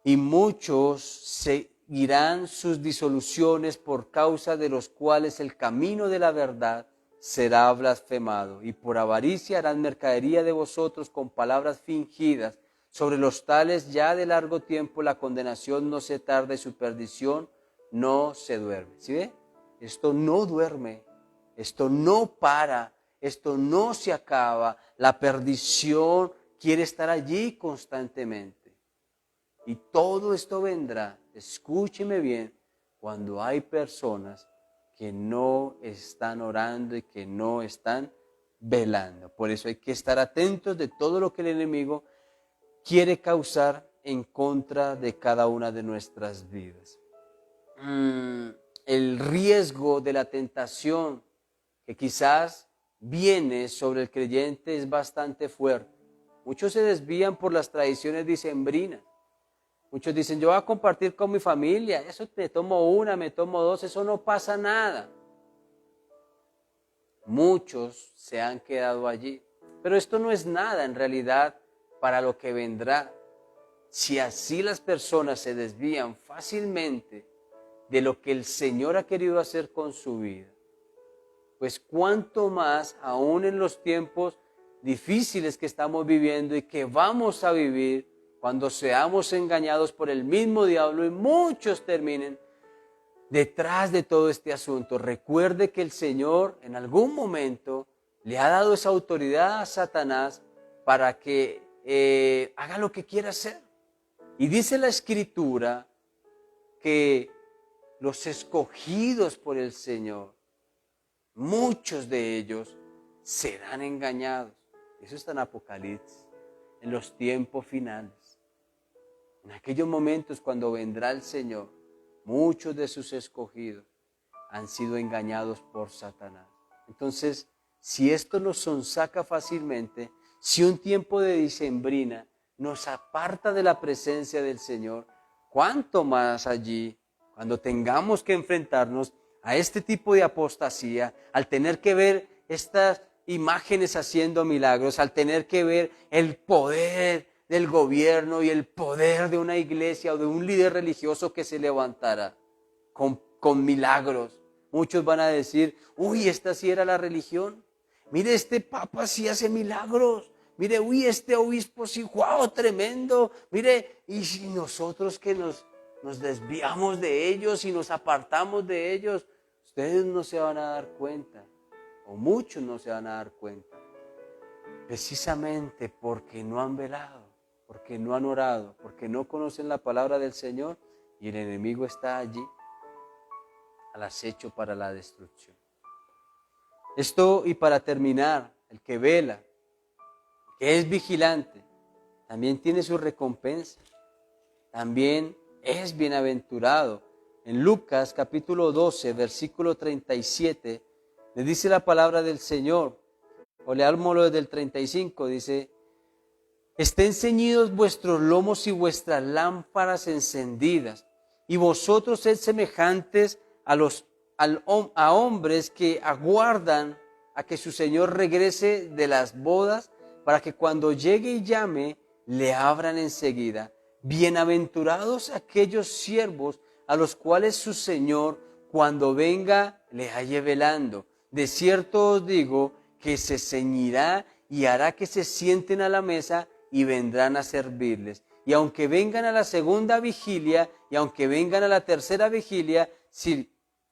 y muchos seguirán sus disoluciones, por causa de los cuales el camino de la verdad será blasfemado, y por avaricia harán mercadería de vosotros con palabras fingidas. Sobre los tales ya de largo tiempo la condenación no se tarda y su perdición no se duerme. ¿Sí ve? Esto no duerme, esto no para, esto no se acaba, la perdición quiere estar allí constantemente. Y todo esto vendrá, escúcheme bien, cuando hay personas que no están orando y que no están velando. Por eso hay que estar atentos de todo lo que el enemigo quiere causar en contra de cada una de nuestras vidas. El riesgo de la tentación que quizás viene sobre el creyente es bastante fuerte. Muchos se desvían por las tradiciones dicembrinas. Muchos dicen, yo voy a compartir con mi familia, eso me tomo una, me tomo dos, eso no pasa nada. Muchos se han quedado allí, pero esto no es nada en realidad para lo que vendrá. Si así las personas se desvían fácilmente de lo que el Señor ha querido hacer con su vida, pues cuánto más aún en los tiempos difíciles que estamos viviendo y que vamos a vivir, cuando seamos engañados por el mismo diablo y muchos terminen detrás de todo este asunto. Recuerde que el Señor en algún momento le ha dado esa autoridad a Satanás para que haga lo que quiera hacer. Y dice la Escritura que los escogidos por el Señor, muchos de ellos serán engañados. Eso está en Apocalipsis, en los tiempos finales. En aquellos momentos cuando vendrá el Señor, muchos de sus escogidos han sido engañados por Satanás. Entonces, si esto nos sonsaca fácilmente, si un tiempo de dicembrina nos aparta de la presencia del Señor, ¿cuánto más allí, cuando tengamos que enfrentarnos a este tipo de apostasía, al tener que ver estas imágenes haciendo milagros, al tener que ver el poder del gobierno y el poder de una iglesia o de un líder religioso que se levantara con milagros? Muchos van a decir, uy, esta sí era la religión. Mire, este papa sí hace milagros. Mire, uy, este obispo sí, wow, tremendo. Mire, y si nosotros que nos desviamos de ellos y nos apartamos de ellos, ustedes no se van a dar cuenta, o muchos no se van a dar cuenta, precisamente porque no han velado, porque no han orado, porque no conocen la palabra del Señor, y el enemigo está allí al acecho para la destrucción. Esto, y para terminar, el que vela, que es vigilante, también tiene su recompensa, también es bienaventurado. En Lucas capítulo 12, versículo 37, le dice la palabra del Señor, o leámoslo desde el 35, dice, estén ceñidos vuestros lomos y vuestras lámparas encendidas, y vosotros sed semejantes a hombres que aguardan a que su Señor regrese de las bodas, para que cuando llegue y llame, le abran enseguida. Bienaventurados aquellos siervos a los cuales su Señor, cuando venga, le halle velando. De cierto os digo que se ceñirá y hará que se sienten a la mesa y vendrán a servirles. Y aunque vengan a la segunda vigilia y aunque vengan a la tercera vigilia, si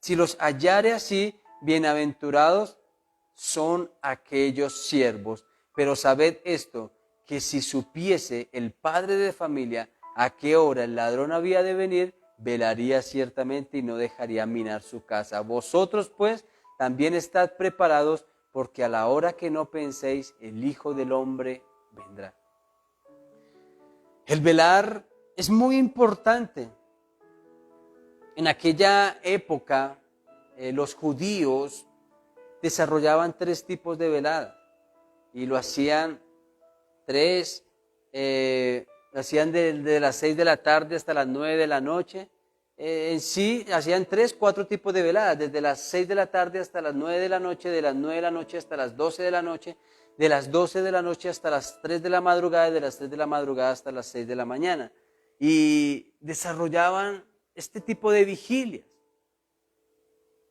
los hallare así, bienaventurados son aquellos siervos. Pero sabed esto, que si supiese el padre de familia a qué hora el ladrón había de venir, velaría ciertamente y no dejaría minar su casa. Vosotros pues también estad preparados, porque a la hora que no penséis, el Hijo del Hombre vendrá. El velar es muy importante. En aquella época, los judíos desarrollaban 3 tipos de velada, y lo hacían de las 6 de la tarde hasta las 9 de la noche. En sí, hacían 3, 4 tipos de veladas, desde las 6 de la tarde hasta las 9 de la noche, de las 9 de la noche hasta las 12 de la noche, de las 12 de la noche hasta las 3 de la madrugada, y de las 3 de la madrugada hasta las 6 de la mañana. Y desarrollaban este tipo de vigilias.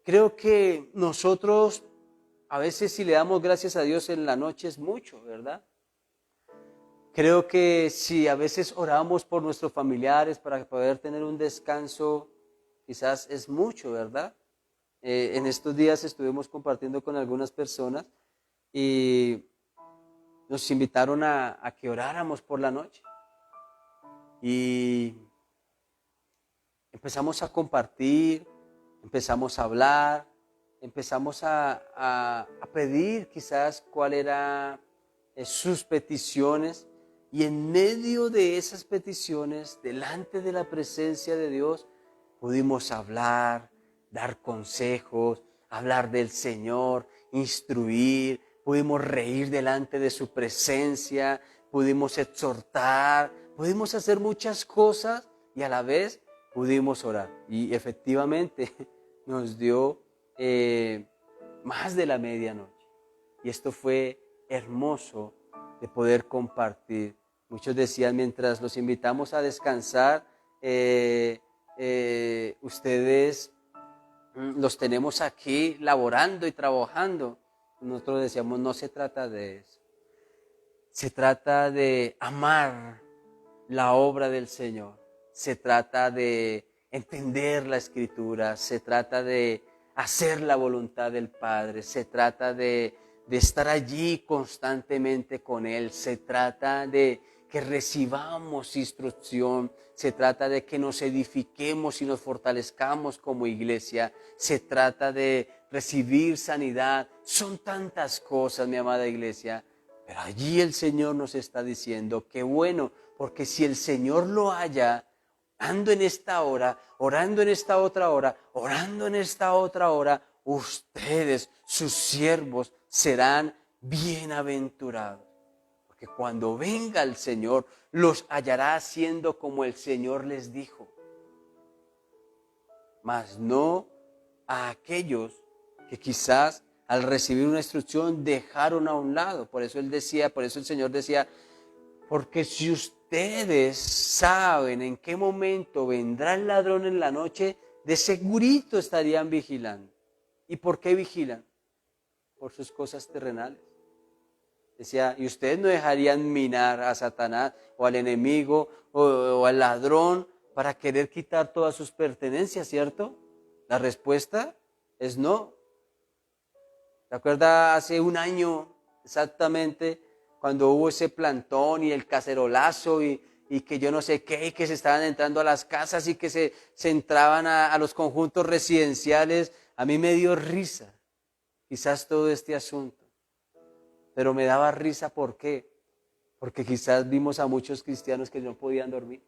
Creo que nosotros, a veces si le damos gracias a Dios en la noche es mucho, ¿verdad? Creo que si a veces oramos por nuestros familiares para poder tener un descanso, quizás es mucho, ¿verdad? En estos días estuvimos compartiendo con algunas personas y nos invitaron a que oráramos por la noche. Y empezamos a compartir, empezamos a hablar, empezamos a pedir quizás cuál era sus peticiones. Y en medio de esas peticiones, delante de la presencia de Dios, pudimos hablar, dar consejos, hablar del Señor, instruir, pudimos reír delante de su presencia, pudimos exhortar, pudimos hacer muchas cosas y a la vez pudimos orar. Y efectivamente nos dio más de la medianoche. Y esto fue hermoso de poder compartir. Muchos decían, mientras los invitamos a descansar, ustedes los tenemos aquí laborando y trabajando. Nosotros decíamos, no se trata de eso. Se trata de amar la obra del Señor. Se trata de entender la Escritura. Se trata de hacer la voluntad del Padre. Se trata de estar allí constantemente con Él. Se trata de que recibamos instrucción. Se trata de que nos edifiquemos y nos fortalezcamos como iglesia. Se trata de recibir sanidad. Son tantas cosas, mi amada iglesia. Pero allí el Señor nos está diciendo que bueno, porque si el Señor lo halla, orando en esta hora, orando en esta otra hora, orando en esta otra hora, ustedes, sus siervos, serán bienaventurados. Porque cuando venga el Señor, los hallará haciendo como el Señor les dijo. Mas no a aquellos que quizás al recibir una instrucción dejaron a un lado. Por eso el Señor decía, porque si ustedes saben en qué momento vendrá el ladrón en la noche, de segurito estarían vigilando. ¿Y por qué vigilan? Por sus cosas terrenales. Decía, y ustedes no dejarían minar a Satanás o al enemigo o al ladrón para querer quitar todas sus pertenencias, ¿cierto? La respuesta es no. ¿Te acuerdas hace un año exactamente cuando hubo ese plantón y el cacerolazo y que yo no sé qué, y que se estaban entrando a las casas y que se entraban a los conjuntos residenciales? A mí me dio risa, quizás todo este asunto, pero me daba risa. ¿Por qué? Porque quizás vimos a muchos cristianos que no podían dormir,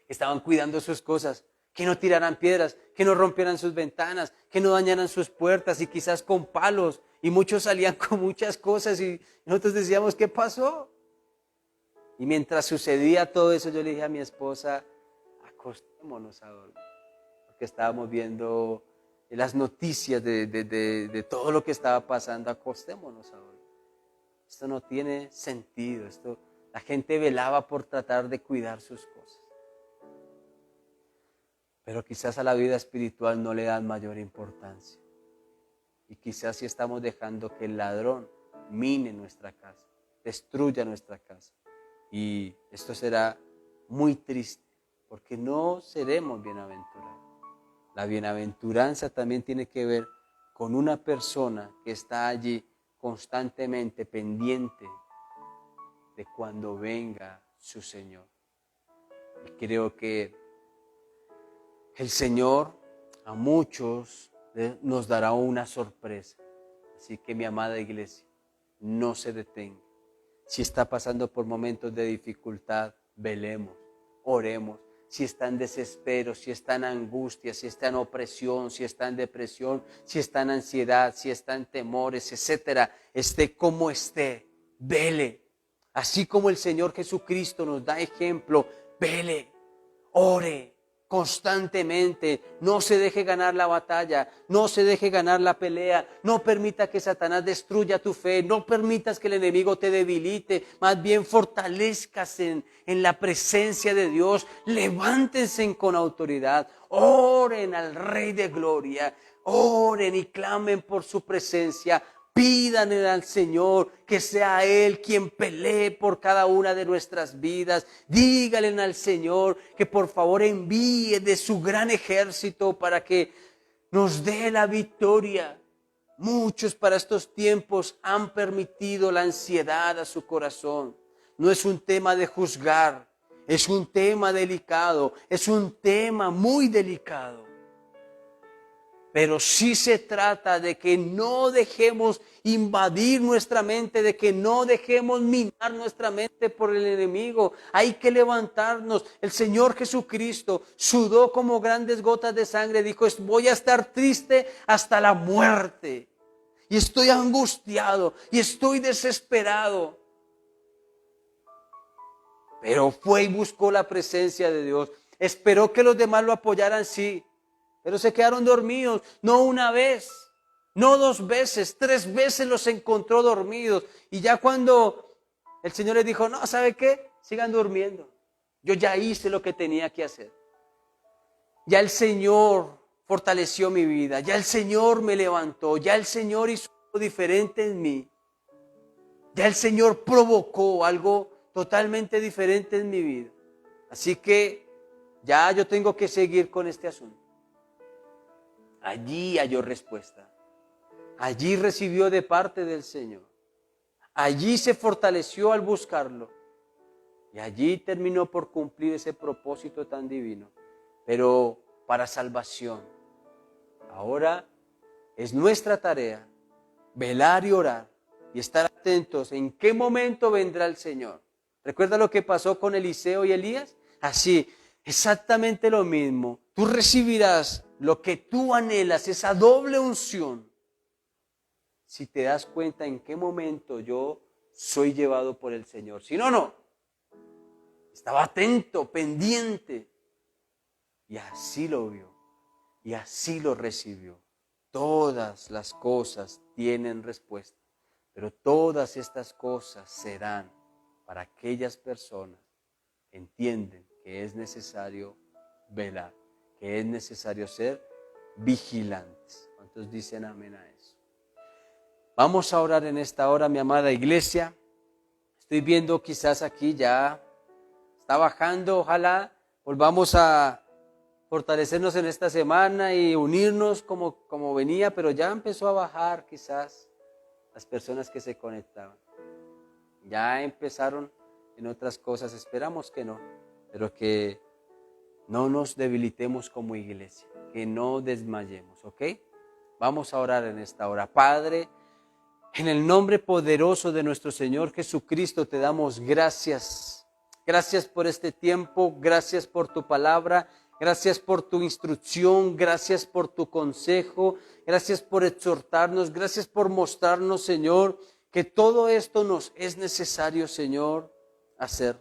estaban cuidando sus cosas, que no tiraran piedras, que no rompieran sus ventanas, que no dañaran sus puertas y quizás con palos. Y muchos salían con muchas cosas y nosotros decíamos, ¿qué pasó? Y mientras sucedía todo eso, yo le dije a mi esposa, acostémonos a dormir. Porque estábamos viendo las noticias de todo lo que estaba pasando, acostémonos a dormir. Esto no tiene sentido. La gente velaba por tratar de cuidar sus cosas. Pero quizás a la vida espiritual no le dan mayor importancia. Y quizás sí estamos dejando que el ladrón mine nuestra casa, destruya nuestra casa. Y esto será muy triste, porque no seremos bienaventurados. La bienaventuranza también tiene que ver con una persona que está allí constantemente pendiente de cuando venga su Señor. Y creo que el Señor a muchos nos dará una sorpresa. Así que mi amada iglesia, no se detenga. Si está pasando por momentos de dificultad, velemos, oremos. Si está en desespero, si está en angustia, si está en opresión, si está en depresión, si está en ansiedad, si está en temores, etcétera, esté como esté, vele. Así como el Señor Jesucristo nos da ejemplo, vele, ore constantemente, no se deje ganar la batalla, no se deje ganar la pelea, no permita que Satanás destruya tu fe, no permitas que el enemigo te debilite, más bien fortalezcase en la presencia de Dios, levántense con autoridad, oren al Rey de Gloria, oren y clamen por su presencia. Pídanle al Señor que sea Él quien pelee por cada una de nuestras vidas. Díganle al Señor que por favor envíe de su gran ejército para que nos dé la victoria. Muchos para estos tiempos han permitido la ansiedad a su corazón. No es un tema de juzgar, es un tema delicado, es un tema muy delicado. Pero sí se trata de que no dejemos invadir nuestra mente, de que no dejemos minar nuestra mente por el enemigo. Hay que levantarnos. El Señor Jesucristo sudó como grandes gotas de sangre. Dijo, voy a estar triste hasta la muerte. Y estoy angustiado y estoy desesperado. Pero fue y buscó la presencia de Dios. Esperó que los demás lo apoyaran, sí. Pero se quedaron dormidos, no una vez, no 2 veces, 3 veces los encontró dormidos. Y ya cuando el Señor les dijo, no, ¿sabe qué? Sigan durmiendo. Yo ya hice lo que tenía que hacer. Ya el Señor fortaleció mi vida, ya el Señor me levantó, ya el Señor hizo algo diferente en mí. Ya el Señor provocó algo totalmente diferente en mi vida. Así que ya yo tengo que seguir con este asunto. Allí halló respuesta. Allí recibió de parte del Señor. Allí se fortaleció al buscarlo. Y allí terminó por cumplir ese propósito tan divino. Pero para salvación. Ahora es nuestra tarea velar y orar y estar atentos en qué momento vendrá el Señor. ¿Recuerda lo que pasó con Eliseo y Elías? Así, exactamente lo mismo. Tú recibirás lo que tú anhelas, esa doble unción, si te das cuenta en qué momento yo soy llevado por el Señor. Si no, no. Estaba atento, pendiente. Y así lo vio. Y así lo recibió. Todas las cosas tienen respuesta. Pero todas estas cosas serán para aquellas personas que entienden que es necesario velar, que es necesario ser vigilantes. ¿Cuántos dicen amén a eso? Vamos a orar en esta hora, mi amada iglesia. Estoy viendo quizás aquí ya está bajando, ojalá volvamos a fortalecernos en esta semana y unirnos como venía, pero ya empezó a bajar quizás las personas que se conectaban. Ya empezaron en otras cosas, esperamos que no, pero que no nos debilitemos como iglesia, que no desmayemos, ¿ok? Vamos a orar en esta hora. Padre, en el nombre poderoso de nuestro Señor Jesucristo te damos gracias. Gracias por este tiempo, gracias por tu palabra, gracias por tu instrucción, gracias por tu consejo, gracias por exhortarnos, gracias por mostrarnos, Señor, que todo esto nos es necesario, Señor, hacer.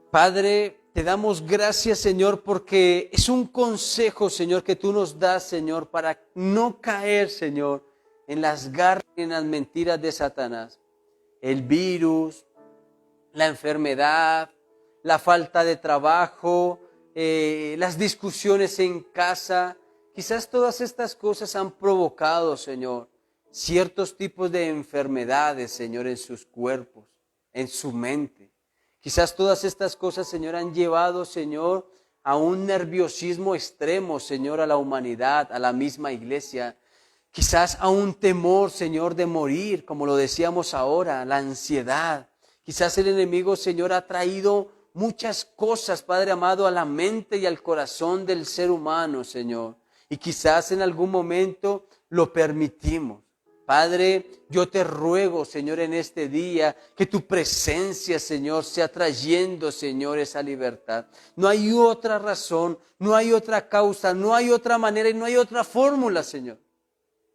Padre, te damos gracias, Señor, porque es un consejo, Señor, que tú nos das, Señor, para no caer, Señor, en las garras y en las mentiras de Satanás. El virus, la enfermedad, la falta de trabajo, las discusiones en casa, quizás todas estas cosas han provocado, Señor, ciertos tipos de enfermedades, Señor, en sus cuerpos, en su mente. Quizás todas estas cosas, Señor, han llevado, Señor, a un nerviosismo extremo, Señor, a la humanidad, a la misma iglesia. Quizás a un temor, Señor, de morir, como lo decíamos ahora, la ansiedad. Quizás el enemigo, Señor, ha traído muchas cosas, Padre amado, a la mente y al corazón del ser humano, Señor. Y quizás en algún momento lo permitimos. Padre, yo te ruego, Señor, en este día, que tu presencia, Señor, sea trayendo, Señor, esa libertad. No hay otra razón, no hay otra causa, no hay otra manera y no hay otra fórmula, Señor,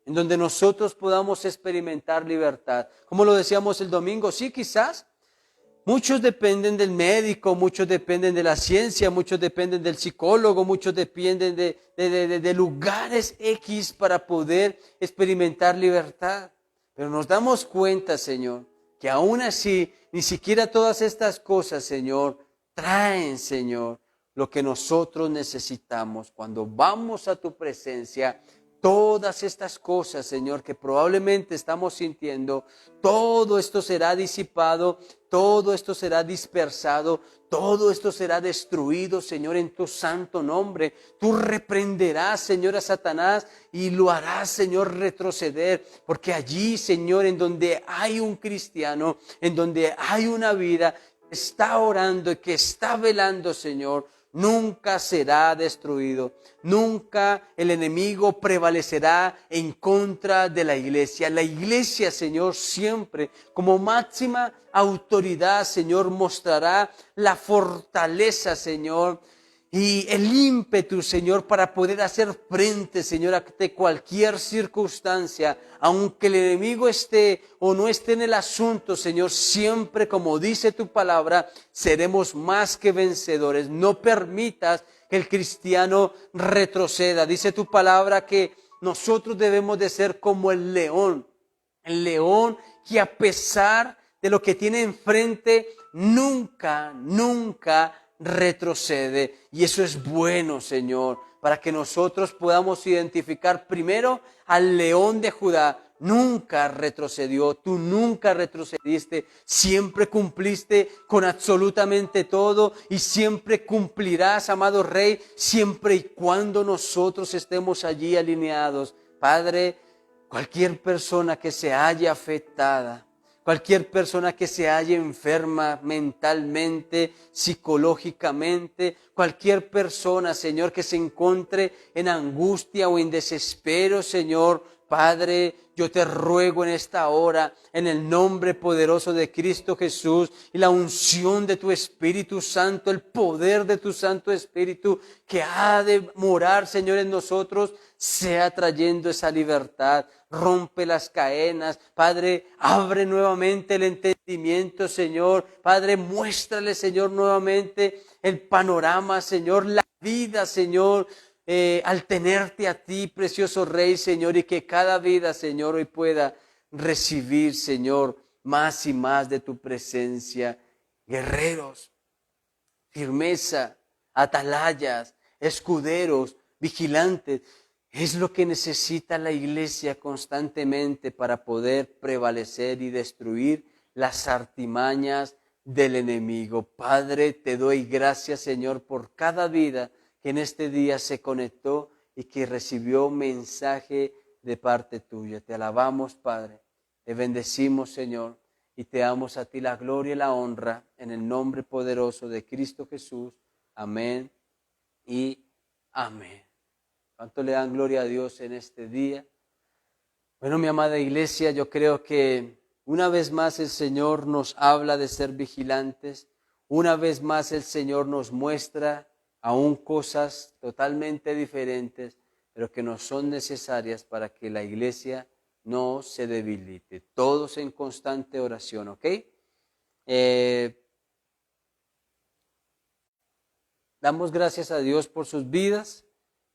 en donde nosotros podamos experimentar libertad. Como lo decíamos el domingo, sí, quizás muchos dependen del médico, muchos dependen de la ciencia, muchos dependen del psicólogo, muchos dependen de lugares X para poder experimentar libertad. Pero nos damos cuenta, Señor, que aún así, ni siquiera todas estas cosas, Señor, traen, Señor, lo que nosotros necesitamos. Cuando vamos a tu presencia, todas estas cosas, Señor, que probablemente estamos sintiendo, todo esto será disipado, todo esto será dispersado, todo esto será destruido, Señor, en tu santo nombre. Tú reprenderás, Señor, a Satanás y lo harás, Señor, retroceder, porque allí, Señor, en donde hay un cristiano, en donde hay una vida que está orando y que está velando, Señor, nunca será destruido. Nunca el enemigo prevalecerá en contra de la iglesia. La iglesia, Señor, siempre como máxima autoridad, Señor, mostrará la fortaleza, Señor, y el ímpetu, Señor, para poder hacer frente, Señor, ante cualquier circunstancia, aunque el enemigo esté o no esté en el asunto, Señor, siempre, como dice tu palabra, seremos más que vencedores. No permitas que el cristiano retroceda. Dice tu palabra que nosotros debemos de ser como el león que a pesar de lo que tiene enfrente, nunca retrocede. Y eso es bueno, Señor, para que nosotros podamos identificar primero al león de Judá. Nunca retrocedió, tú nunca retrocediste, siempre cumpliste con absolutamente todo y siempre cumplirás, amado Rey, siempre y cuando nosotros estemos allí alineados. Padre, cualquier persona que se haya afectada, cualquier persona que se haya enferma mentalmente, psicológicamente, cualquier persona, Señor, que se encuentre en angustia o en desespero, Señor, Padre, yo te ruego en esta hora, en el nombre poderoso de Cristo Jesús y la unción de tu Espíritu Santo, el poder de tu Santo Espíritu que ha de morar, Señor, en nosotros, sea trayendo esa libertad. Rompe las cadenas, Padre, abre nuevamente el entendimiento, Señor. Padre, muéstrale, Señor, nuevamente el panorama, Señor, la vida, Señor, al tenerte a ti, precioso Rey, Señor, y que cada vida, Señor, hoy pueda recibir, Señor, más y más de tu presencia. Guerreros, firmeza, atalayas, escuderos, vigilantes. Es lo que necesita la iglesia constantemente para poder prevalecer y destruir las artimañas del enemigo. Padre, te doy gracias, Señor, por cada vida que en este día se conectó y que recibió mensaje de parte tuya. Te alabamos, Padre, te bendecimos, Señor, y te damos a ti la gloria y la honra en el nombre poderoso de Cristo Jesús. Amén y amén. ¿Cuánto le dan gloria a Dios en este día? Bueno, mi amada iglesia, yo creo que una vez más el Señor nos habla de ser vigilantes. Una vez más el Señor nos muestra aún cosas totalmente diferentes, pero que no son necesarias para que la iglesia no se debilite. Todos en constante oración, ¿ok? Damos gracias a Dios por sus vidas,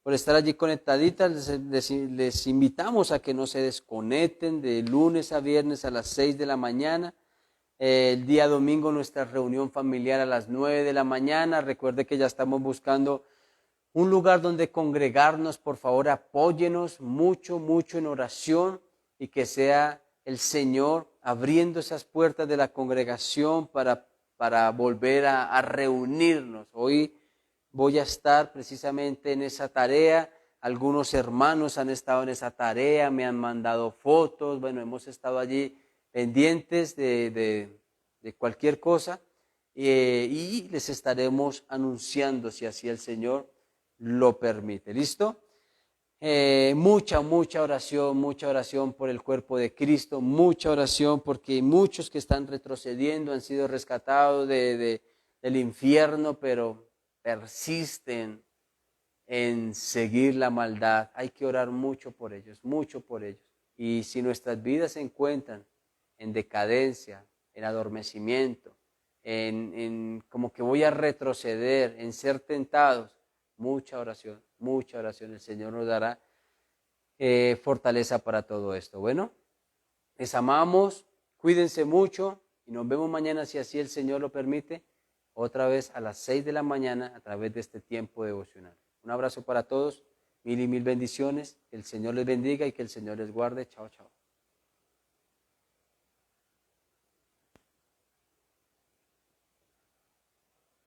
por estar allí conectaditas. Les invitamos a que no se desconecten de lunes a viernes a las 6 de la mañana. El día domingo nuestra reunión familiar a las 9 de la mañana. Recuerde que ya estamos buscando un lugar donde congregarnos. Por favor, apóyenos mucho en oración y que sea el Señor abriendo esas puertas de la congregación para volver a reunirnos. Hoy voy a estar precisamente en esa tarea. Algunos hermanos han estado en esa tarea, me han mandado fotos. Bueno, hemos estado allí pendientes de cualquier cosa y les estaremos anunciando si así el Señor lo permite. ¿Listo? Mucha oración por el cuerpo de Cristo, mucha oración porque muchos que están retrocediendo han sido rescatados del infierno, pero persisten en seguir la maldad. Hay que orar mucho por ellos, mucho por ellos. Y si nuestras vidas se encuentran en decadencia, en adormecimiento, en como que voy a retroceder, en ser tentados, mucha oración, el Señor nos dará fortaleza para todo esto. Bueno, les amamos, cuídense mucho y nos vemos mañana si así el Señor lo permite, otra vez a las 6 de la mañana a través de este tiempo devocional. Un abrazo para todos Mil y mil bendiciones. Que el Señor les bendiga y que el Señor les guarde. Chao, chao.